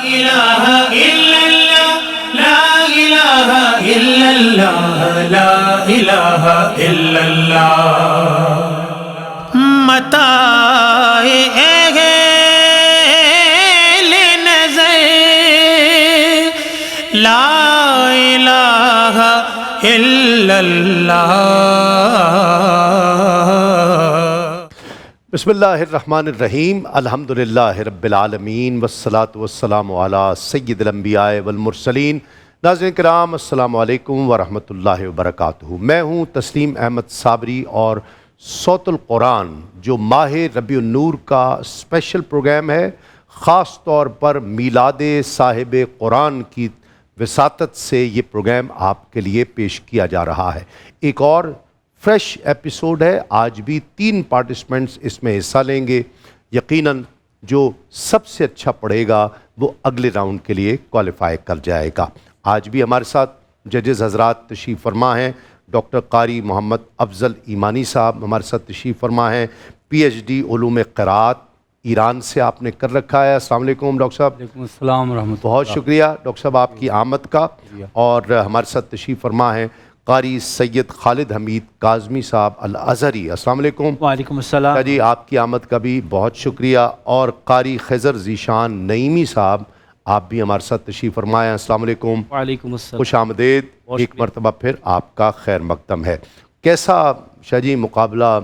إله إلا الله لا إله إلا الله لا إله إلا الله متاع اہل نظر لا إله إلا الله. بسم اللہ الرحمن الرحیم. الحمدللہ رب العالمین والصلاة والسلام علی سید الانبیاء والمرسلین. ناظرین کرام السلام علیکم ورحمۃ اللہ وبرکاتہ. میں ہوں تسلیم احمد صابری اور صوت القرآن جو ماہ ربیع النور کا اسپیشل پروگرام ہے، خاص طور پر میلاد صاحب قرآن کی وساطت سے یہ پروگرام آپ کے لیے پیش کیا جا رہا ہے. ایک اور فریش ایپیسوڈ ہے. آج بھی 3 پارٹیسپنٹس اس میں حصہ لیں گے. یقیناً جو سب سے اچھا پڑھے گا وہ اگلے راؤنڈ کے لیے کوالیفائی کر جائے گا. آج بھی ہمارے ساتھ ججز حضرات تشریف فرما ہیں. ڈاکٹر قاری محمد افضل ایمانی صاحب ہمارے ساتھ تشریف فرما ہیں. PhD علوم قرات ایران سے آپ نے کر رکھا ہے. السلام علیکم ڈاکٹر صاحب. وعلیکم السلام ورحمۃ اللہ. بہت شکریہ ڈاکٹر صاحب آپ کی آمد کا. اور ہمارے ساتھ تشریف فرما ہیں قاری سید خالد حمید کاظمی صاحب الازہری. السلام علیکم. وعلیکم السلام. جی آپ کی آمد کا بھی بہت شکریہ. اور قاری خضر ذیشان نعیمی صاحب آپ بھی ہمارے ساتھ تشریف فرمائے. السلام علیکم. وعلیکم السلام. خوش آمدید. ایک مرتبہ پھر آپ کا خیر مقدم ہے. کیسا شاہ جی مقابلہ،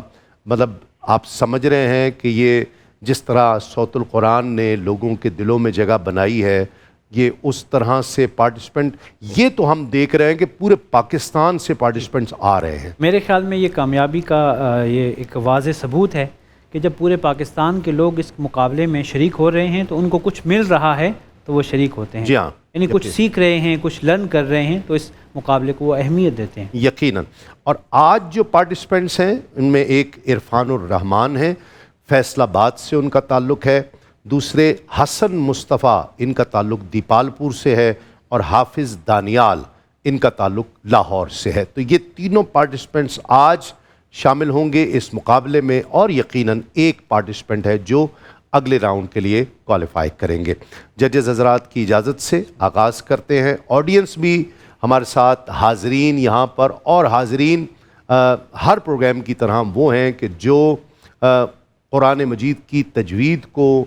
مطلب آپ سمجھ رہے ہیں کہ یہ جس طرح صوت القرآن نے لوگوں کے دلوں میں جگہ بنائی ہے، یہ اس طرح سے پارٹیسپنٹ، یہ تو ہم دیکھ رہے ہیں کہ پورے پاکستان سے پارٹیسپنٹس آ رہے ہیں. میرے خیال میں یہ کامیابی کا یہ ایک واضح ثبوت ہے کہ جب پورے پاکستان کے لوگ اس مقابلے میں شریک ہو رہے ہیں تو ان کو کچھ مل رہا ہے تو وہ شریک ہوتے ہیں. جی ہاں، یعنی کچھ سیکھ رہے ہیں، کچھ لرن کر رہے ہیں تو اس مقابلے کو وہ اہمیت دیتے ہیں. یقیناً. اور آج جو پارٹیسپنٹس ہیں ان میں ایک عرفان الرحمان ہیں، فیصل آباد سے ان کا تعلق ہے. دوسرے حسن مصطفیٰ، ان کا تعلق دیپال پور سے ہے. اور حافظ دانیال، ان کا تعلق لاہور سے ہے. تو یہ تینوں پارٹیسپنٹس آج شامل ہوں گے اس مقابلے میں. اور یقیناً ایک پارٹیسپنٹ ہے جو اگلے راؤنڈ کے لیے کوالیفائی کریں گے. ججز حضرات کی اجازت سے آغاز کرتے ہیں. آڈینس بھی ہمارے ساتھ حاضرین یہاں پر، اور حاضرین ہر پروگرام کی طرح وہ ہیں کہ جو قرآن مجید کی تجوید کو،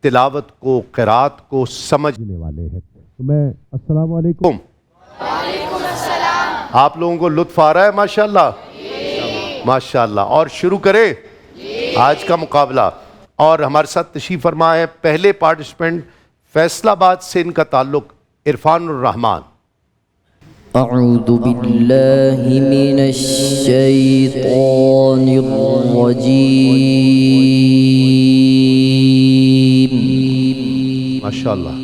تلاوت کو، قرات کو سمجھنے والے ہیں. تو میں السلام علیکم. وعلیکم السلام. آپ لوگوں کو لطف آ رہا ہے ماشاءاللہ؟ ماشاءاللہ. اور شروع کریں آج کا مقابلہ. اور ہمارے ساتھ تشریف فرما ہے پہلے پارٹیسپنٹ فیصل آباد سے، ان کا تعلق عرفان الرحمان. اعوذ باللہ من الشیطان الرجیم. ماشاءاللہ.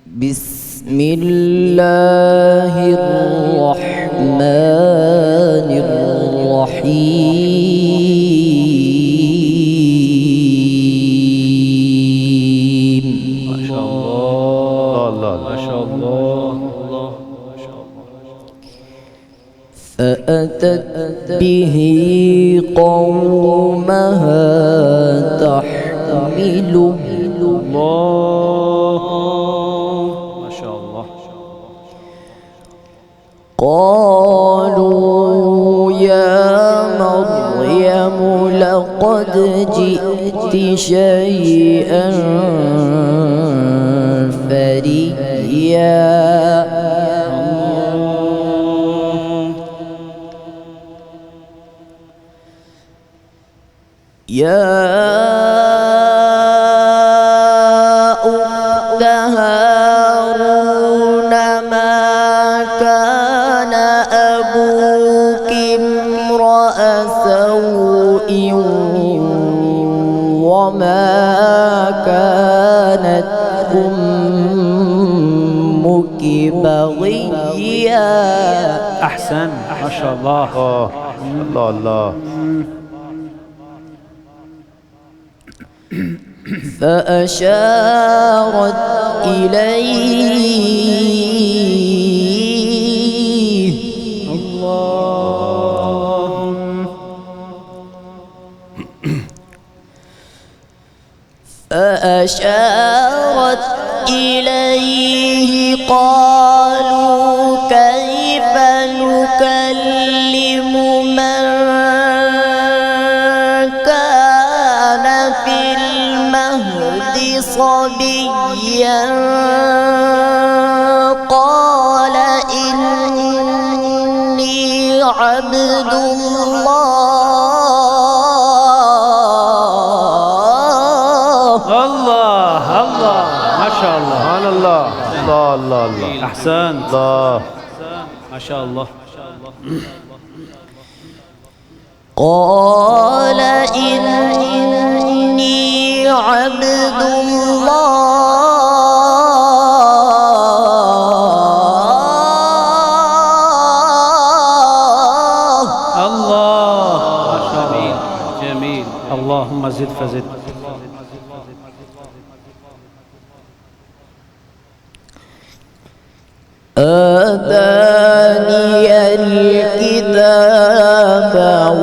بسم اللہ الرحمن الرحیم. فأتت به قومها تحمله. قالوا يا مريم لقد جئت شيئا فريا. يا أخت هارون ما كان أبوك امرأ سوء وما كانت أمك بغيا. احسن. ما شاء الله. اللہ اللہ. فأشارت إليه. فأشارت إليه قالوا كيف نكلم من كان في المهد صبيا قال إني عبد الله اللہ اللہ ماشاء اللہ سبحان اللہ اللہ اللہ اللہ احسن اللہ ماشاء اللہ قال إني عبد الله اللہ جمیل جمیل اللہم زد فزد آتاني الكتاب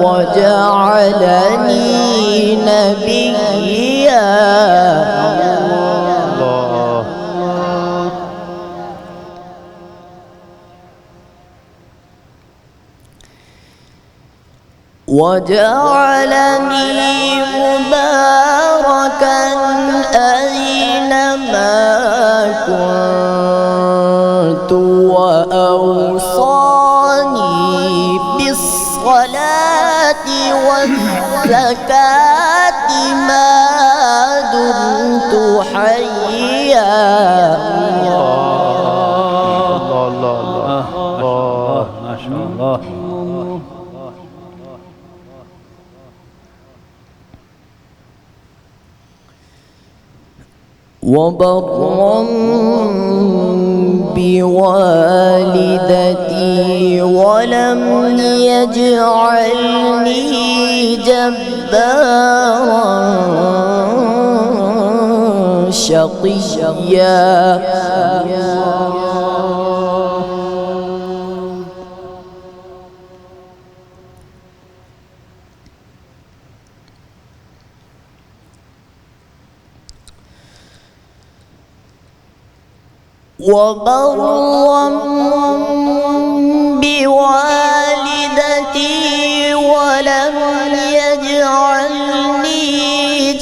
وجعلني نبيا اللہ وجعلني مباركا أينما كنت وأوصاني بالصلاة والزكاة ما دمت حيا اللہ اللہ اللہ ماشاء اللہ وبرا بوالدتي ولم يجعلني جبارا شقيا وبرا بوالدتي ولم يجعلني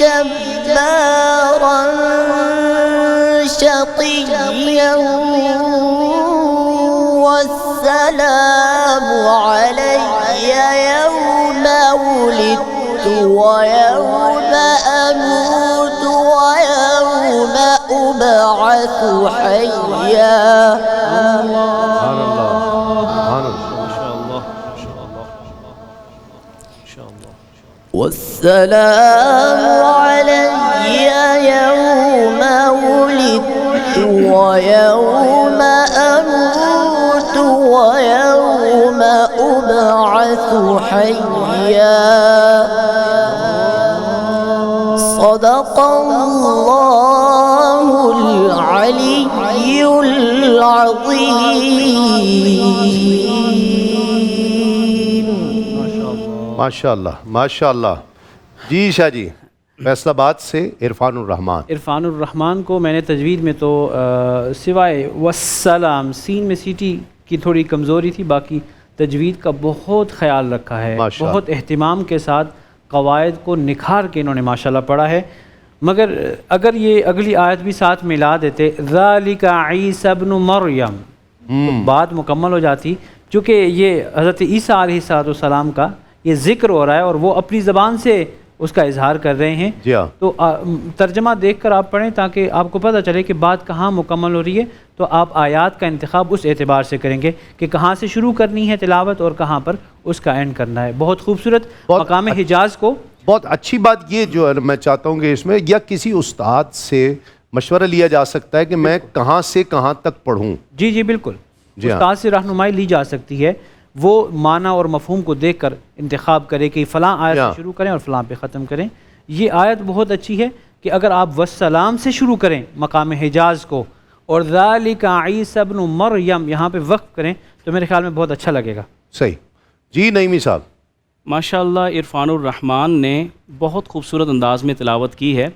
جبارا شقيا والسلام علي يوم ولدت ويوم أموت ويوم أبعث حيا سبحان اللہ سبحان اللہ ماشاء اللہ ماشاء اللہ والسلام علي يوم ولدت ويوم أموت ويوم أبعث حيا صدق الله العلي العظيم ماشاء اللہ ماشاء اللہ جی شاہ جی فیصل آباد سے عرفان الرحمان عرفان الرحمان کو میں نے تجوید میں تو سوائے والسلام سین میں سیٹی کی تھوڑی کمزوری تھی، باقی تجوید کا بہت خیال رکھا ہے، ماشاءاللہ۔ بہت اہتمام کے ساتھ قواعد کو نکھار کے انہوں نے ماشاءاللہ پڑھا ہے۔ مگر اگر یہ اگلی آیت بھی ساتھ ملا دیتے ذالک عیسی ابن مریم تو بات مکمل ہو جاتی، چونکہ یہ حضرت عیسیٰ علیہ السلام کا یہ ذکر ہو رہا ہے اور وہ اپنی زبان سے اس کا اظہار کر رہے ہیں، جی ہاں تو ترجمہ دیکھ کر آپ پڑھیں تاکہ آپ کو پتہ چلے کہ بات کہاں مکمل ہو رہی ہے، تو آپ آیات کا انتخاب اس اعتبار سے کریں گے کہ کہاں سے شروع کرنی ہے تلاوت اور کہاں پر اس کا اینڈ کرنا ہے۔ بہت خوبصورت مقام حجاز کو بہت اچھی بات یہ جو ہے میں چاہتا ہوں کہ اس میں یا کسی استاد سے مشورہ لیا جا سکتا ہے کہ میں کہاں سے کہاں تک پڑھوں۔ جی جی بالکل، جی ہاں۔ استاد سے رہنمائی لی جا سکتی ہے، وہ معنی اور مفہوم کو دیکھ کر انتخاب کرے کہ فلاں آیت سے شروع کریں اور فلاں پہ ختم کریں۔ یہ آیت بہت اچھی ہے کہ اگر آپ والسلام سے شروع کریں مقام حجاز کو اور ذالک عیسی ابن مریم یہاں پہ وقف کریں تو میرے خیال میں بہت اچھا لگے گا۔ صحیح جی نعیمی صاحب۔ ماشاءاللہ عرفان الرحمان نے بہت خوبصورت انداز میں تلاوت کی ہے۔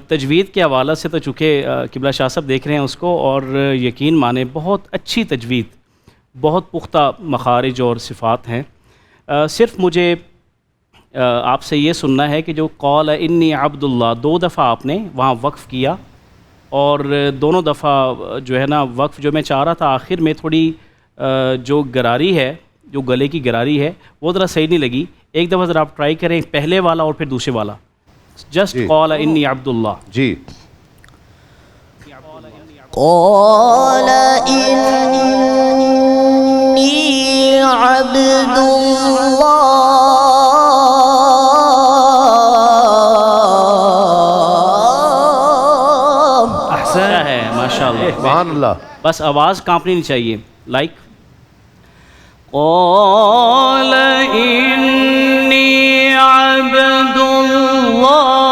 تجوید کے حوالے سے تو چونکہ قبلہ شاہ صاحب دیکھ رہے ہیں اس کو، اور یقین مانیں بہت اچھی تجوید، بہت پختہ مخارج اور صفات ہیں. صرف مجھے آپ سے یہ سننا ہے کہ جو قال انی عبداللہ 2 دفعہ آپ نے وہاں وقف کیا، اور دونوں دفعہ جو ہے نا وقف جو میں چاہ رہا تھا آخر میں تھوڑی جو گراری ہے، جو گلے کی گراری ہے وہ ذرا صحیح نہیں لگی. ایک دفعہ ذرا آپ ٹرائی کریں، پہلے والا اور پھر دوسرے والا. جسٹ قال انی عبداللہ. جی قال إني عبد الله. اچھا ہے ماشاء اللہ. سبحان اللہ. بس آواز کانپنی نہیں چاہیے. لائک قال انی عبد واہ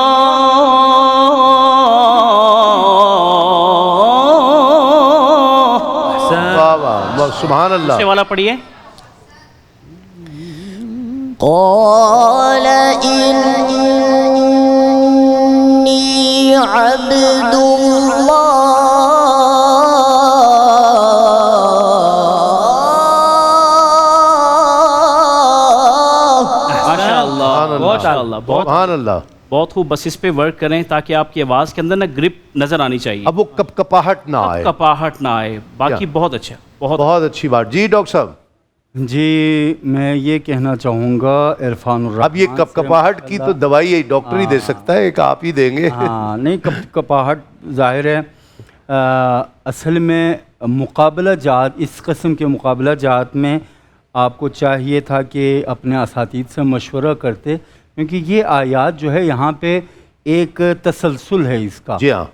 واہ سبحان اللہ. سے والا پڑھیے. قال إني عبد ماشاء اللہ بہت سبحان اللہ. بہت خوب. بس اس پہ ورک کریں تاکہ آپ کی آواز کے اندر نا گرپ نظر آنی چاہیے، اب وہ کپ کپاہٹ نہ آئے. کپاہٹ نہ آئے. باقی بہت اچھا، بہت اچھی بات. جی ڈاکٹر صاحب. جی میں یہ کہنا چاہوں گا عرفان الرحمن. اب یہ کپ کپاہٹ کی تو دوائی ڈاکٹر ہی دے سکتا ہے، ایک آپ ہی دیں گے. ہاں نہیں، کپ کپاہٹ ظاہر ہے اصل میں مقابلہ جات، اس قسم کے مقابلہ جات میں آپ کو چاہیے تھا کہ اپنے اساتذہ سے مشورہ کرتے، کیونکہ یہ آیات جو ہے یہاں پہ ایک تسلسل ہے اس کا. جی ہاں.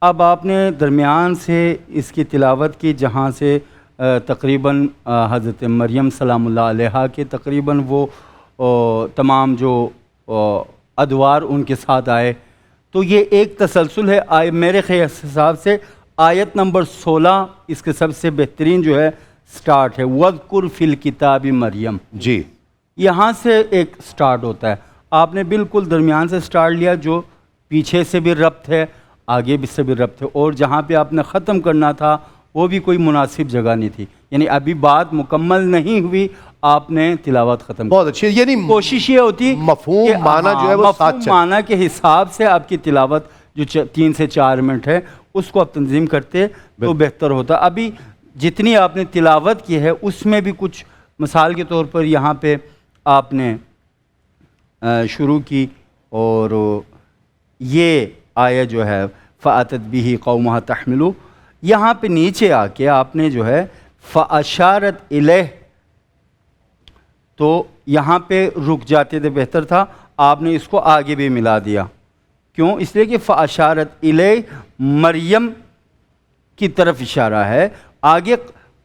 اب آپ نے درمیان سے اس کی تلاوت کی جہاں سے تقریباً حضرت مریم سلام اللہ علیہا کے تقریباً وہ تمام جو ادوار ان کے ساتھ آئے، تو یہ ایک تسلسل ہے. میرے حساب سے آیت نمبر 16 اس کے سب سے بہترین جو ہے سٹارٹ ہے، وَذْكُرْ فِي الْكِتَابِ مریم. جی یہاں سے ایک سٹارٹ ہوتا ہے. آپ نے بالکل درمیان سے سٹارٹ لیا، جو پیچھے سے بھی ربط ہے، آگے بھی سے بھی ربط ہے، اور جہاں پہ آپ نے ختم کرنا تھا وہ بھی کوئی مناسب جگہ نہیں تھی. یعنی ابھی بات مکمل نہیں ہوئی، آپ نے تلاوت ختم. بہت اچھی. یعنی کوشش یہ ہوتی مفہوم کہ معنی جو ہے وہ ساتھ مفہوم معنی کے حساب سے آپ کی تلاوت جو 3 سے 4 منٹ ہے اس کو آپ تنظیم کرتے تو بہتر ہوتا. ابھی جتنی آپ نے تلاوت کی ہے اس میں بھی کچھ مثال کے طور پر یہاں پہ آپ نے شروع کی، اور یہ آیت جو ہے فَأَتَتْ بِهِ قَوْمَهَا تَحْمِلُهُ، یہاں پہ نیچے آ کے آپ نے جو ہے فَأَشَارَتْ إِلَيْهِ، تو یہاں پہ رک جاتے تھے، بہتر تھا آپ نے اس کو آگے بھی ملا دیا. کیوں؟ اس لیے کہ فَأَشَارَتْ إِلَيْهِ مریم کی طرف اشارہ ہے. آگے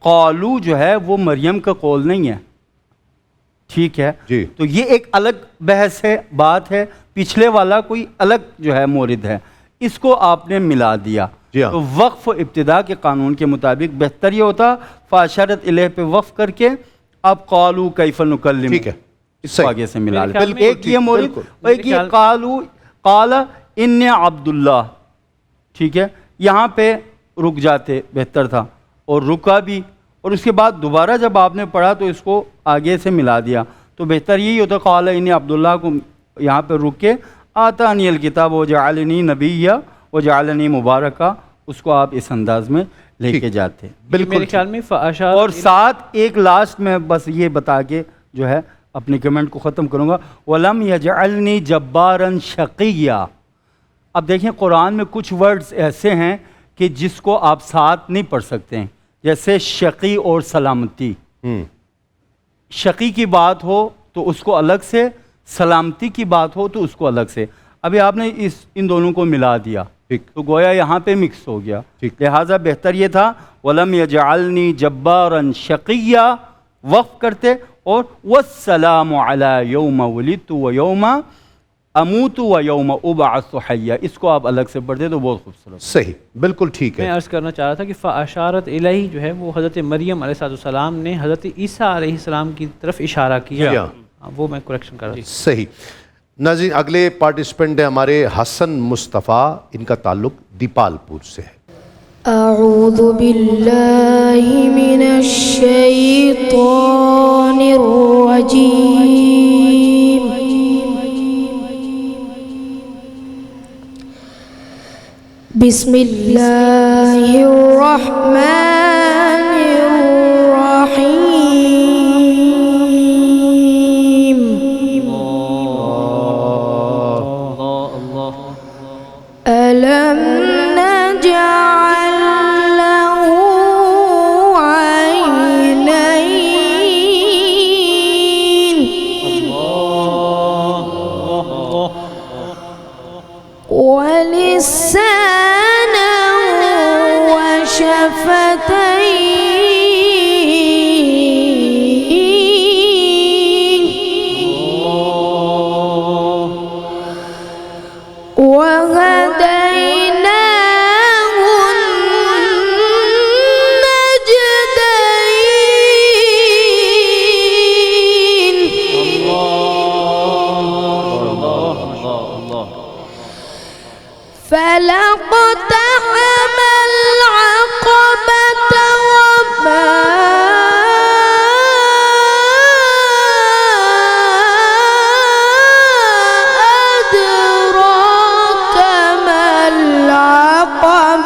قالو جو ہے وہ مریم کا قول نہیں ہے. ٹھیک ہے جی. تو یہ ایک الگ بحث ہے، بات ہے. پچھلے والا کوئی الگ جو ہے مورد ہے، اس کو آپ نے ملا دیا. جی ہاں. تو وقف و ابتدا کے قانون کے مطابق بہتر یہ ہوتا فاشرت الیہ پہ وقف کر کے اب قالو کیف نکلم، ٹھیک ہے، اس کو آگے سے ملا لیں. بالکل ایک یہ مورد، ایک یہ قال ان عبداللہ. ٹھیک ہے، یہاں پہ رک جاتے بہتر تھا، اور رکا بھی، اور اس کے بعد دوبارہ جب آپ نے پڑھا تو اس کو آگے سے ملا دیا. تو بہتر یہی ہوتا قال ان عبداللہ کو یہاں پہ رک کے آتانی الکتاب وجعلنی نبیّا وجعلنی مبارکہ، اس کو آپ اس انداز میں لے کے جاتے. میرے خیال میں اور ساتھ ایک لاسٹ میں بس یہ بتا کے جو ہے اپنی کمنٹ کو ختم کروں گا، وَلَمْ يَجْعَلْنِي جَبَّارًا شَقِيًّا. اب دیکھیں قرآن میں کچھ ورڈز ایسے ہیں کہ جس کو آپ ساتھ نہیں پڑھ سکتے ہیں، جیسے شقی اور سلامتی. شقی کی بات ہو تو اس کو الگ سے، سلامتی کی بات ہو تو اس کو الگ سے. ابھی آپ نے ان دونوں کو ملا دیا تو گویا یہاں پہ مکس ہو گیا. لہٰذا بہتر یہ تھا وَلَمْ يَجْعَلْنِي جَبَّارًا شَقِيًّا وقف کرتے، اور وَالسَّلَامُ عَلَى يَوْمَ وُلِدْتُ وَيَوْمَ أَمُوتُ وَيَوْمَ أُبْعَثُ حَيًّا. اس کو آپ الگ سے پڑھتے تو بہت خوبصورت. صحیح، بالکل ٹھیک ہے. میں عرض کرنا چاہ رہا تھا کہ فاشارت الیہ جو ہے وہ حضرت مریم علیہ السلام نے حضرت عیسیٰ علیہ السلام کی طرف اشارہ کیا. وہ میں کریکشن کر رہا تھا. صحیح. ناظرین اگلے پارٹیسپینٹ ہیں ہمارے حسن مصطفیٰ، ان کا تعلق دیپال پور سے ہے۔ أعوذ بالله من الشيطان الرجيم بسم الله الرحمن الرحيم ألم نجعل له عينين ولسانا وشفتين وهديناه النجدين فلاقتحم العقبة وما أدراك ما العقبة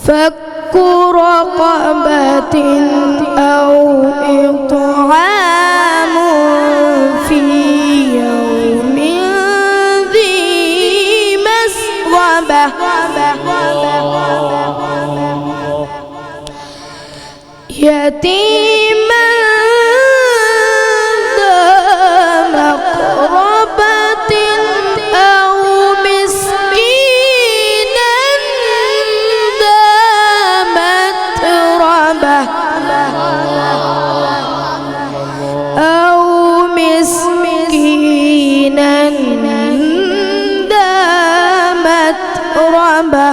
فك رقبة أو إطعام في يوم ذي مسغبة يتيما ذا مقربة أو مسكينا ذا متربة أو مسكينا ذا متربة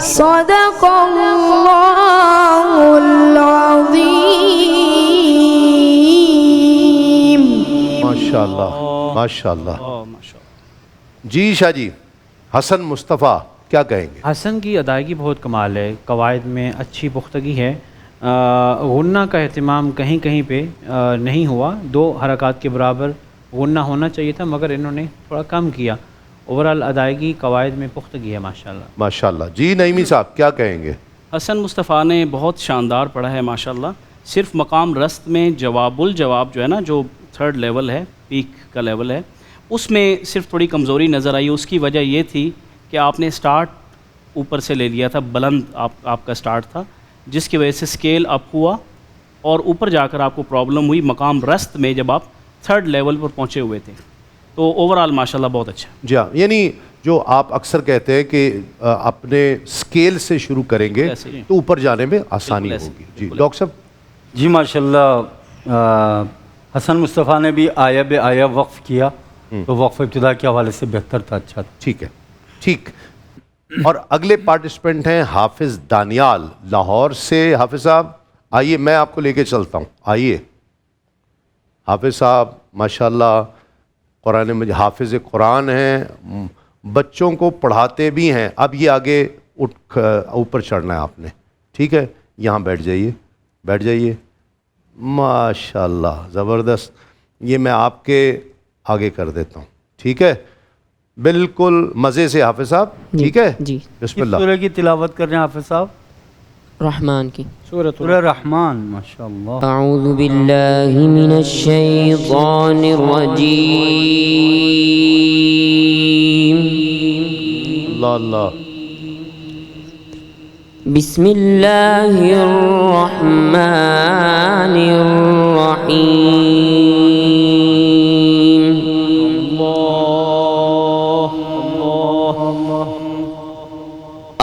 صدق الله العظيم ماشاءاللہ ماشاءاللہ۔ ماشاء اللہ۔ جی شاہ جی، حسن مصطفیٰ کیا کہیں گے؟ حسن کی ادائیگی بہت کمال ہے، قواعد میں اچھی پختگی ہے، غنہ کا اہتمام کہیں کہیں پہ نہیں ہوا، 2 حرکات کے برابر غنہ ہونا چاہیے تھا مگر انہوں نے تھوڑا کم کیا۔ اوورال ادائیگی قواعد میں پختگی ہے ماشاءاللہ۔ ماشاءاللہ۔ جی نعیمی صاحب کیا کہیں گے؟ حسن مصطفیٰ نے بہت شاندار پڑھا ہے ماشاءاللہ۔ صرف مقام رست میں جواب الجواب جو ہے نا، جو 3rd لیول ہے، پیک کا لیول ہے، اس میں صرف تھوڑی کمزوری نظر آئی۔ اس کی وجہ یہ تھی کہ آپ نے سٹارٹ اوپر سے لے لیا تھا، بلند آپ کا سٹارٹ تھا، جس کی وجہ سے سکیل اپ ہوا اور اوپر جا کر آپ کو پرابلم ہوئی مقام رست میں جب آپ 3rd لیول پر پہنچے ہوئے تھے۔ تو اوورآل ماشاءاللہ بہت اچھا۔ جی ہاں، یعنی جو آپ اکثر کہتے ہیں کہ اپنے سکیل سے شروع کریں گے تو اوپر جانے میں آسانی ہوگی۔ جی ڈاکٹر صاحب۔ جی ماشاءاللہ، حسن مصطفیٰ نے بھی آیا بے آیا وقف کیا، تو وقف ابتدا کے حوالے سے بہتر تھا، اچھا تھا۔ ٹھیک ہے، ٹھیک۔ اور اگلے پارٹیسپینٹ ہیں حافظ دانیال لاہور سے۔ حافظ صاحب آئیے، میں آپ کو لے کے چلتا ہوں، آئیے۔ حافظ صاحب ماشاءاللہ قرآن مجید حافظ قرآن ہیں، بچوں کو پڑھاتے بھی ہیں۔ اب یہ آگے اٹھ اوپر چڑھنا ہے آپ نے، ٹھیک ہے؟ یہاں بیٹھ جائیے، بیٹھ جائیے۔ ماشاءاللہ زبردست۔ یہ میں آپ کے آگے کر دیتا ہوں، ٹھیک ہے؟ بالکل مزے سے حافظ صاحب، ٹھیک ہے؟ جی۔ بسم کس اللہ۔ سورہ کی تلاوت کر رہے ہیں حافظ صاحب؟ رحمان کی سورہ رحمان، ماشاءاللہ۔ اعوذ باللہ من الشیطان الرجیم اللہ اللہ۔ بسم اللہ الرحمن الرحیم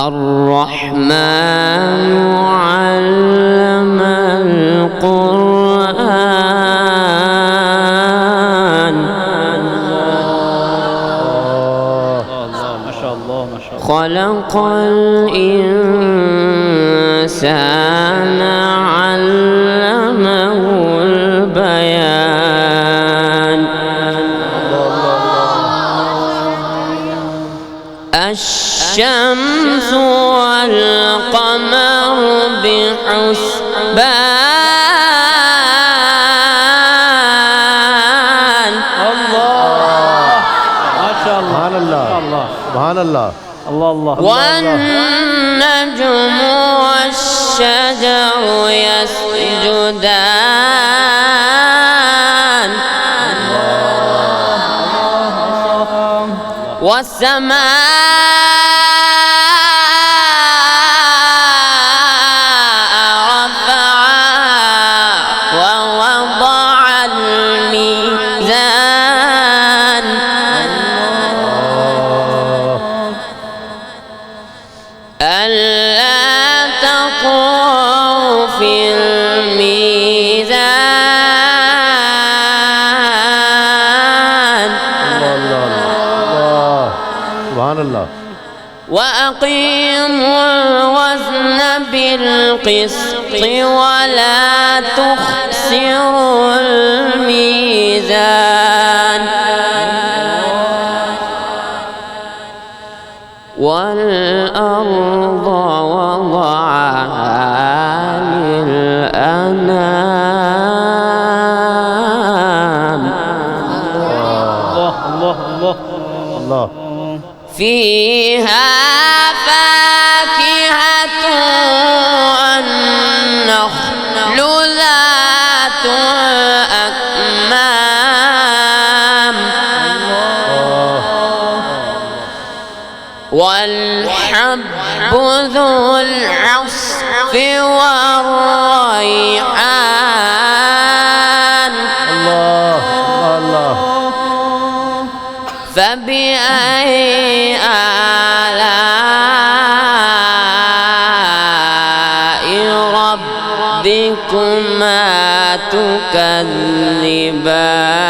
الرحمن علم القرآن خلق الإنسان علمه الشمس والقمر بحسبان سبحان اللہ سبحان اللہ والنجم والشجر يسجدان والسماء رفعها ووضع الميزان ألا تطغوا في الميزان سبحان اللہ وأقيموا الوزن بالقسط ولا تخسروا الميزان والأرض وضعها للأنام اللہ فيها فاكهة والنخل ذات الأكمام والحب ذو العصف والريحان فبأي آلاء ربكما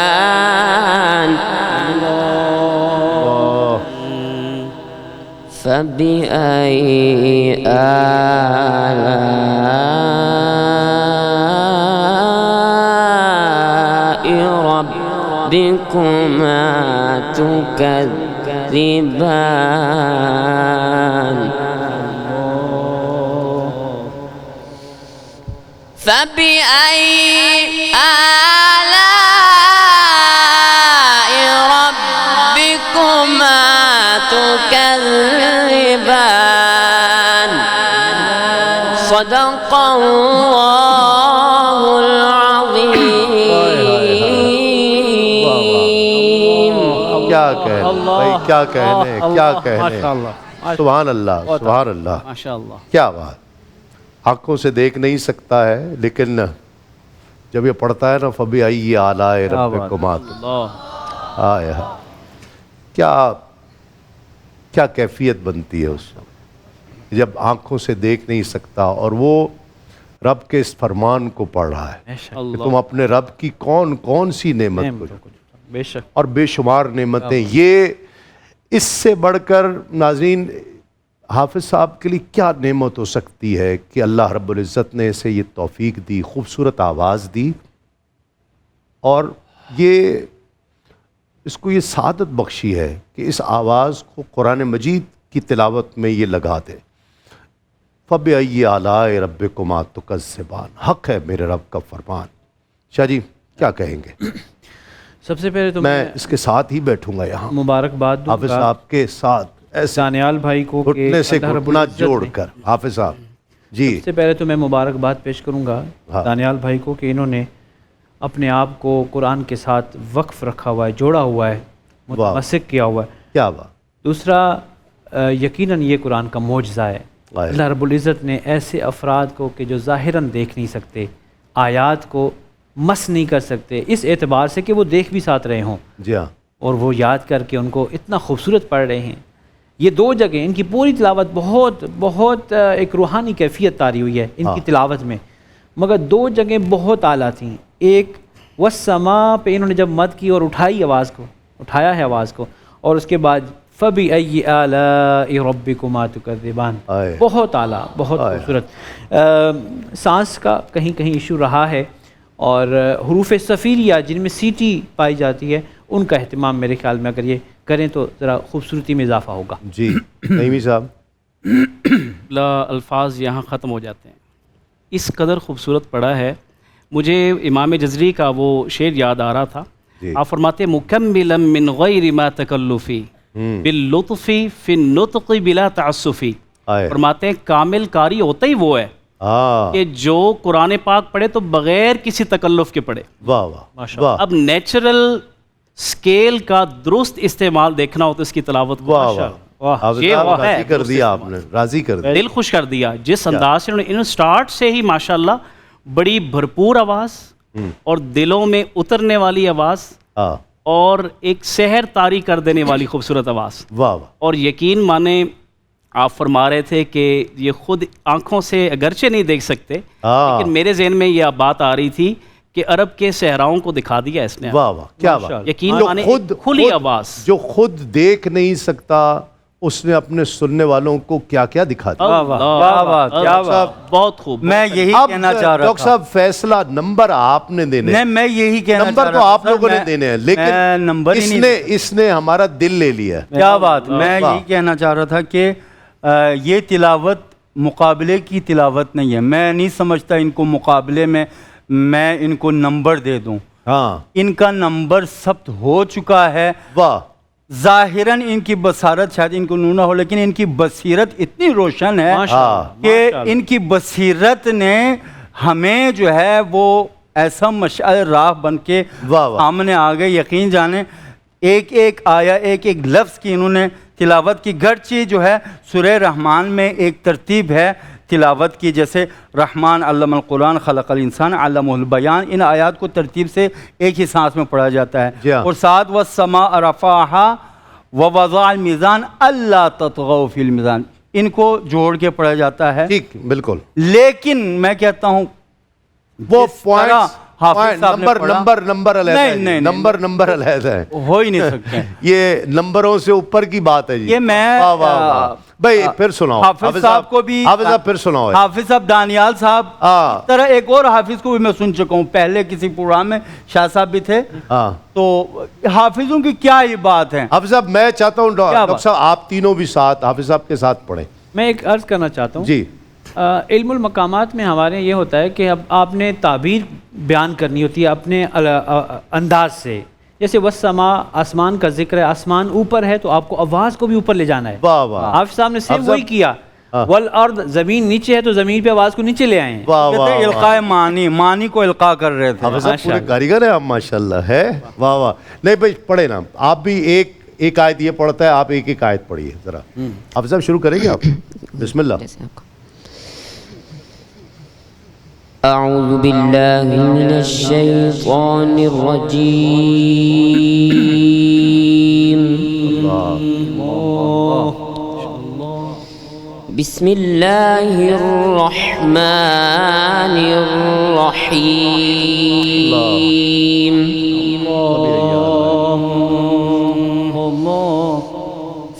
تكذبان فبأي آلاء ربكما تكذبان فبأي آلاء ربكما تكذبان صدق الله العظيم کیا کہنے بھائی، کیا کہنے کیا کہنے سبحان اللہ سبحان اللہ ماشاءاللہ کیا بات. آنکھوں سے دیکھ نہیں سکتا ہے لیکن جب یہ پڑھتا ہے نا فَبِأَيِّ آلَاءِ رَبِّكُمَا آیا کیا کیا کیفیت بنتی ہے اس وقت جب آنکھوں سے دیکھ نہیں سکتا اور وہ رب کے اس فرمان کو پڑھ رہا ہے کہ تم اپنے رب کی کون کون سی نعمت کو بے شک اور بے شمار نعمتیں. یہ اس سے بڑھ کر ناظرین حافظ صاحب کے لیے کیا نعمت ہو سکتی ہے کہ اللہ رب العزت نے اسے یہ توفیق دی، خوبصورت آواز دی اور یہ اس کو یہ سعادت بخشی ہے کہ اس آواز کو قرآن مجید کی تلاوت میں یہ لگا دے. فَبِأَيِّ آلَاءِ رَبِّكُمَا تُكَذِّبَانِ حق ہے میرے رب کا فرمان. شاہ جی کیا کہیں گے؟ سب سے پہلے تو میں اس کے ساتھ ہی بیٹھوں گا یہاں مبارکباد دوں حافظ صاحب کے ساتھ ایسے دانیال بھائی کو کہ گھٹنے سے اللہ رب گھٹنا العزت جوڑ نے- کر حافظ صاحب جی سب سے پہلے تو میں مبارکباد پیش کروں گا ہاں۔ دانیال بھائی کو کہ انہوں نے اپنے آپ کو قرآن کے ساتھ وقف رکھا ہوا ہے، جوڑا ہوا ہے، متمسک کیا ہوا ہے. کیا بات. دوسرا یقیناً یہ قرآن کا معجزہ ہے. اللہ رب العزت نے ایسے افراد کو کہ جو ظاہراً دیکھ نہیں سکتے، آیات کو مس نہیں کر سکتے اس اعتبار سے کہ وہ دیکھ بھی ساتھ رہے ہوں جی ہاں اور وہ یاد کر کے ان کو اتنا خوبصورت پڑھ رہے ہیں. یہ دو جگہ ان کی پوری تلاوت بہت ایک روحانی کیفیت طاری ہوئی ہے ان کی تلاوت میں، مگر دو جگہیں بہت اعلیٰ تھیں. ایک والسماء پہ انہوں نے جب مد کی اور اٹھایا ہے آواز کو، اور اس کے بعد فَبِأَيِّ آلَاءِ رَبِّكُمَا تُكَذِّبَانِ بہت اعلیٰ بہت خوبصورت. سانس کا کہیں کہیں ایشو رہا ہے اور حروف صفیریہ جن میں سیٹی پائی جاتی ہے ان کا اہتمام میرے خیال میں اگر یہ کریں تو ذرا خوبصورتی میں اضافہ ہوگا. جی نعیمی صاحب الفاظ یہاں ختم ہو جاتے ہیں. اس قدر خوبصورت پڑھا ہے. مجھے امام جزری کا وہ شعر یاد آ رہا تھا. آپ فرماتے مکملا من غیر ما تکلفی باللطفی فی النطق بلا تعسفی. فرماتے ہیں کامل کاری ہوتا ہی وہ ہے کہ جو قرآن پاک پڑھے تو بغیر کسی تکلف کے پڑھے. واہ واہ واہ. اب نیچرل سکیل کا درست استعمال دیکھنا ہو تو اس کی تلاوت کو راضی کر دیا آپ نے, راضی کر دیا, دل خوش کر دیا. جس انداز سے انہوں نے سٹارٹ سے ہی ماشاءاللہ بڑی بھرپور آواز اور دلوں میں اترنے والی آواز اور ایک سحر طاری کر دینے والی خوبصورت آواز. واہ. اور یقین مانے آپ فرما رہے تھے کہ یہ خود آنکھوں سے اگرچہ نہیں دیکھ سکتے لیکن میرے ذہن میں یہ بات آ رہی تھی کہ عرب کے صحراؤں کو دکھا دیا اس نے. واہ واہ کیا بات. یقین مانے کھلی آواز. جو خود دیکھ نہیں سکتا اس نے اپنے سننے والوں کو کیا کیا دکھا دیا. واہ واہ کیا بات. بہت خوب. میں یہی کہنا چاہ رہا تھا ڈاکٹر صاحب فیصلہ نمبر آپ نے دینے ہیں. میں یہی کہنا نمبر تو آپ لوگوں نے دینے ہیں لیکن اس نے ہمارا دل لے لیا. کیا بات. میں یہی کہنا چاہ رہا تھا کہ یہ تلاوت مقابلے کی تلاوت نہیں ہے. میں نہیں سمجھتا ان کو مقابلے میں ان کو نمبر دے دوں. ہاں ان کا نمبر ثبت ہو چکا ہے. واہ. ظاہراً ان کی بصارت شاید ان کو نور نہ ہو لیکن ان کی بصیرت اتنی روشن ہے کہ ان کی بصیرت نے ہمیں جو ہے وہ ایسا مشعل راہ بن کے سامنے آ گئے. یقین جانیں ایک ایک آیا ایک ایک لفظ کی انہوں نے تلاوت کی. گرچہ جو ہے سورہ رحمان میں ایک ترتیب ہے تلاوت کی, جیسے رحمان علم القرآن خلق الانسان علمہ البیان, ان آیات کو ترتیب سے ایک ہی سانس میں پڑھا جاتا ہے. اور ساتھ والسماء رفعها ووضع الميزان الا تطغوا في الميزان, ان کو جوڑ کے پڑھا جاتا ہے. ٹھیک بالکل. لیکن میں کہتا ہوں وہ نمبر علیحدہ ہے, ہو ہی نہیں سکتے. یہ نمبروں سے اوپر کی بات ہے. یہ میں بھائی پھر سناؤ حافظ صاحب کو بھی. حافظ صاحب پھر سناؤ. حافظ صاحب دانیال صاحب طرح ایک اور حافظ کو بھی میں سن چکا ہوں پہلے کسی پروگرام میں. شاہ صاحب بھی تھے. تو حافظوں کی کیا یہ بات ہے. حافظ صاحب میں چاہتا ہوں ڈاکٹر صاحب آپ تینوں بھی ساتھ حافظ صاحب کے ساتھ پڑھیں. میں ایک عرض کرنا چاہتا ہوں. جی. علم المقامات میں ہمارے یہ ہوتا ہے کہ اب آپ نے تعبیر بیان کرنی ہوتی ہے اپنے انداز سے. جیسے والسماء آسمان کا ذکر ہے, آسمان اوپر ہے تو آپ کو آواز کو بھی اوپر لے جانا ہے. حافظ صاحب نے صرف وہی کیا. والارض زمین نیچے ہے تو زمین پہ آواز کو نیچے لے آئے ہیں. القاء معنی کو القاء کر رہے تھے. حافظ صاحب پورے کاریگر ہیں آپ ماشاءاللہ. ہے واہ واہ. نہیں بھائی پڑھے نا آپ بھی. ایک آیت یہ پڑھتا ہے آپ ایک ایک آیت پڑھیے ذرا. حافظ صاحب شروع کریں گے آپ. بسم اللہ. اعوذ باللہ من الشیطان الرجیم. بسم اللہ الرحمن الرحیم.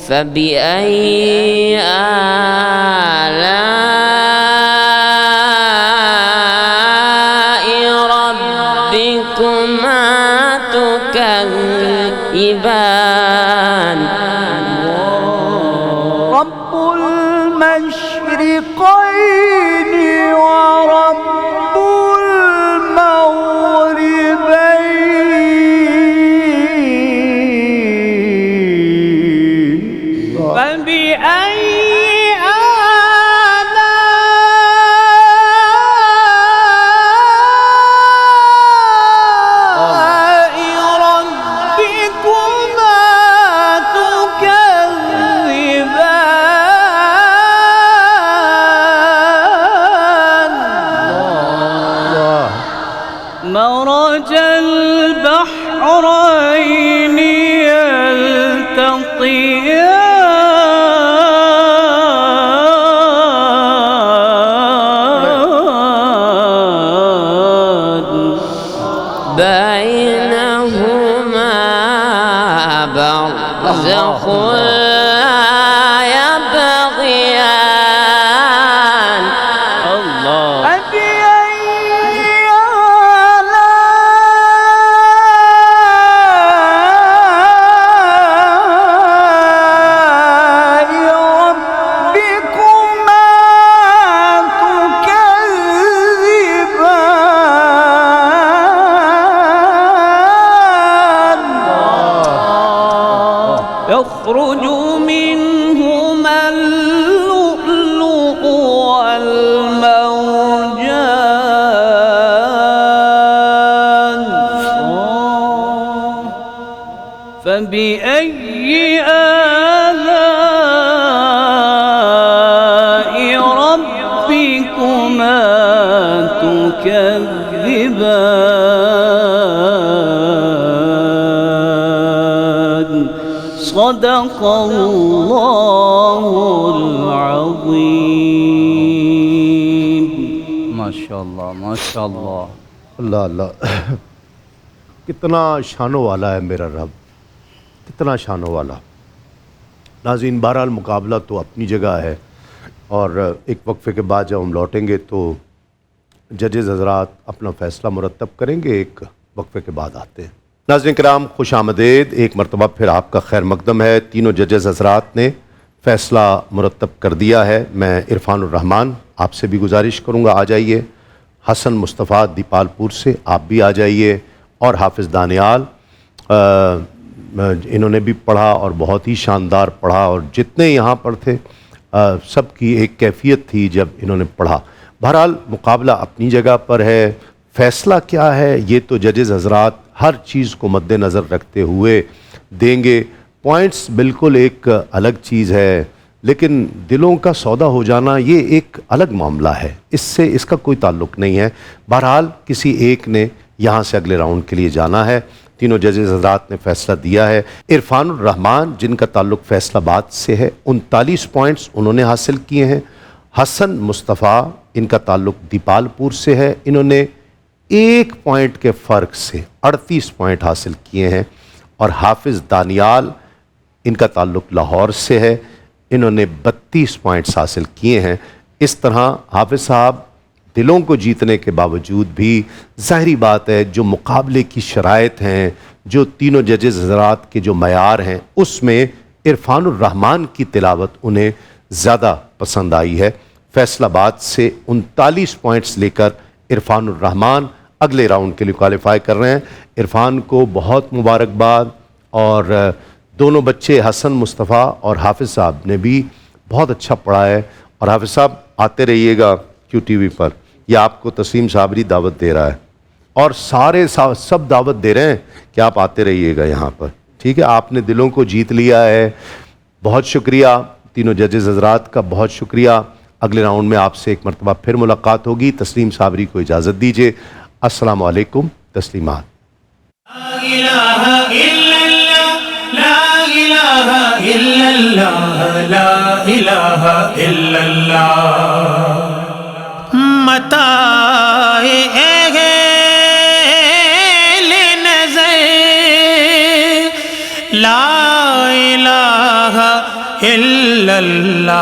فبأي آلاء ربكما تكذبان. رب المشرقين ورب مرج البحرين يلتقيان بينهما برزخ يبغيان. الله. يخرج منهما اللؤلؤ والمرجان فبأي آلاء ربكما تكذبان صدق الله العظيم ماشاء اللہ ماشاء اللہ. اللہ اللہ کتنا شانوں والا ہے میرا رب، کتنا شانوں والا. ناظرین بہرحال مقابلہ تو اپنی جگہ ہے، اور ایک وقفے کے بعد جب ہم لوٹیں گے تو ججز حضرات اپنا فیصلہ مرتب کریں گے. ایک وقفے کے بعد آتے ہیں. ناظرین کرام خوش آمدید، ایک مرتبہ پھر آپ کا خیر مقدم ہے. تینوں ججز حضرات نے فیصلہ مرتب کر دیا ہے. میں عرفان الرحمان آپ سے بھی گزارش کروں گا آ جائیے. حسن مصطفیٰ دیپال پور سے آپ بھی آ جائیے، اور حافظ دانیال انہوں نے بھی پڑھا اور بہت ہی شاندار پڑھا، اور جتنے یہاں پر تھے سب کی ایک کیفیت تھی جب انہوں نے پڑھا. بہرحال مقابلہ اپنی جگہ پر ہے. فیصلہ کیا ہے یہ تو ججز حضرات ہر چیز کو مد نظر رکھتے ہوئے دیں گے. پوائنٹس بالکل ایک الگ چیز ہے، لیکن دلوں کا سودا ہو جانا یہ ایک الگ معاملہ ہے، اس کا کوئی تعلق نہیں ہے. بہرحال کسی ایک نے یہاں سے اگلے راؤنڈ کے لیے جانا ہے. تینوں ججز حضرات نے فیصلہ دیا ہے. عرفان الرحمان جن کا تعلق فیصلہ باد سے ہے 39 پوائنٹس انہوں نے حاصل کیے ہیں. حسن مصطفیٰ ان کا تعلق دیپال پور سے ہے، انہوں نے 1 پوائنٹ کے فرق سے 38 پوائنٹ حاصل کیے ہیں. اور حافظ دانیال ان کا تعلق لاہور سے ہے، انہوں نے 32 پوائنٹس حاصل کیے ہیں. اس طرح حافظ صاحب دلوں کو جیتنے کے باوجود بھی ظاہری بات ہے جو مقابلے کی شرائط ہیں، جو تینوں ججز حضرات کے جو معیار ہیں، اس میں عرفان الرحمان کی تلاوت انہیں زیادہ پسند آئی ہے. فیصلہ باد سے 39 پوائنٹس لے کر عرفان الرحمان اگلے راؤنڈ کے لیے کوالیفائی کر رہے ہیں. عرفان کو بہت مبارکباد، اور دونوں بچے حسن مصطفیٰ اور حافظ صاحب نے بھی بہت اچھا پڑھا ہے. اور حافظ صاحب آتے رہیے گا کیو ٹی وی پر، یہ آپ کو تسلیم صابری دعوت دے رہا ہے، اور سب دعوت دے رہے ہیں کہ آپ آتے رہیے گا یہاں پر. ٹھیک ہے، آپ نے دلوں کو جیت لیا ہے. بہت شکریہ تینوں ججز حضرات کا، بہت شکریہ. اگلے راؤنڈ میں آپ سے ایک مرتبہ پھر ملاقات ہوگی. تسلیم صابری کو اجازت دیجیے. السلام علیکم. تسلیمات. لا الہ الا اللہ، لا الہ الا اللہ، لا الہ الا اللہ. متاع اہل نظر لا الہ الا اللہ.